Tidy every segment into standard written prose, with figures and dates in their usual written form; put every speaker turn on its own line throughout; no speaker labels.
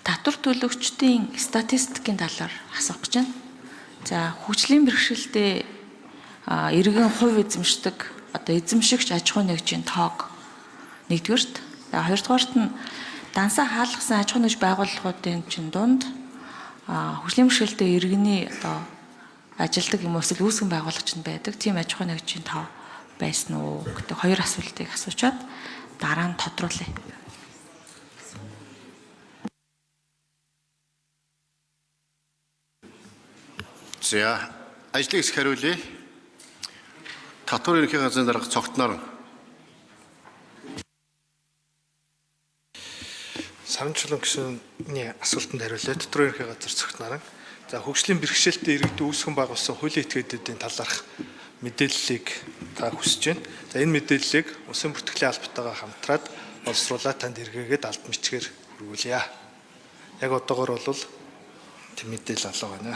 татвар төлөгчдийн статистикийн талаар асуух гэж байна. За хүчлийн бэрхшээлтэй иргэн хувь эзэмшдэг одоо эзэмшигч аж ахуй нэгжийн тоог нэгдүгээрт, хоёрдугаарт нь дансаа хаалгасан аж ахуй нэгж байгууллагуудын чинь дунд хүчлийн бэрхшээлтэй иргэний одоо ажилдаг юм уу эсвэл үүсгэн байгуулагч нь байдаг. Тийм аж ахуй нэгжийн тоо байсан уу гэдэг хоёр асуултыг асуучаад дараа нь тодруулъя.
За, ажлыг их хариулъя. Татвар ерөнхий газрын дарга цогтноор.
Саранчулан гишүүний асуултанд хариулъя. Татвар ерөнхий газар цогтноор. За, хөгжлийн бэрхшээлтэй иргэдэд үүсгэн байгуулсан хуулийн этгээдүүдийн талаарх мэдээллийг та хүсэж байна. За, энэ мэдээллийг Улсын бүртгэлийн албатайгаа хамтраад боловсруулаад танд эргээгээд албан бичгээр хүргүүлье. Яг одоогоор бол тийм мэдээлэл алга байна.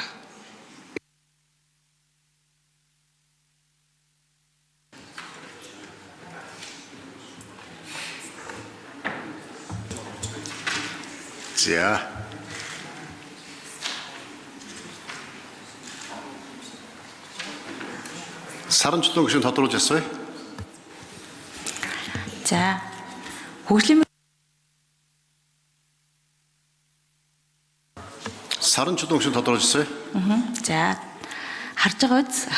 За. Саранчулан гишүүн тодруулж асууя.
За хөгжлийн
Саранчулан гишүүн тодруулж асууя.
За харж байгаа биз?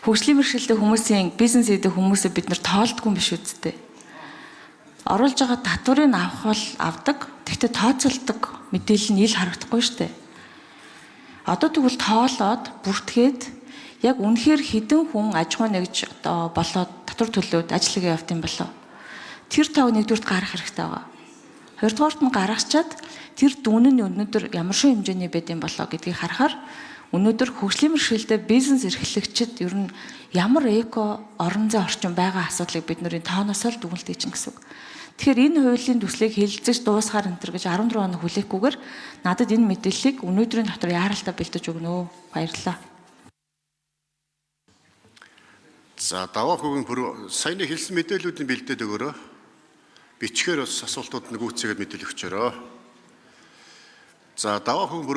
Хөгжлийн бэрхшээлтэй хүмүүсийн бизнес хийдэг хүмүүсээ бид нар тоолдгүй юм биш үсттэй. Оруулж байгаа татварыг авах бол авдаг. Тэгтээ тооцоолдог мэдээлэл нь ил харагдахгүй шүү дээ. Одоо тэгвэл тоолоод бүртгээд яг үнэхээр хэдэн хүн аж ахуй нэгж одоо болоод татвар төлөөд ажиллагаа явуулсан болов. Тэр тав нэгдүгürt гарах хэрэгтэй байгаа. Хоёрдугаарт нь гаргачаад тэр дүн нь өнөөдөр ямар шоу хэмжээний байд юм болоо гэдгийг харахаар өнөөдөр хөгжлийн бэрхшээлтэй бизнес эрхлэгчид ер нь ямар эко орон зай орчин байгаа асуудлыг бид нарын тооноос л дүгнэлт хийчин гэсэн үг. Тэгэхээр энэ хуулийн төслийг хэлэлцэж дуусгаар энэ гэж 14 хоног хүлээхгүйгээр надад энэ мэдээллийг өнөөдрийн дотор яаралтай бэлдэж өгнө. Баярлалаа.
За, даваа хөвгөн саяны хэлсэн мэдээллүүдийн бэлдээд өгөөрэй. Бичгээр бас асуултууд нь гүйцээгээд мэдээлэл өгчөөрэй. За, даваа хөвгөн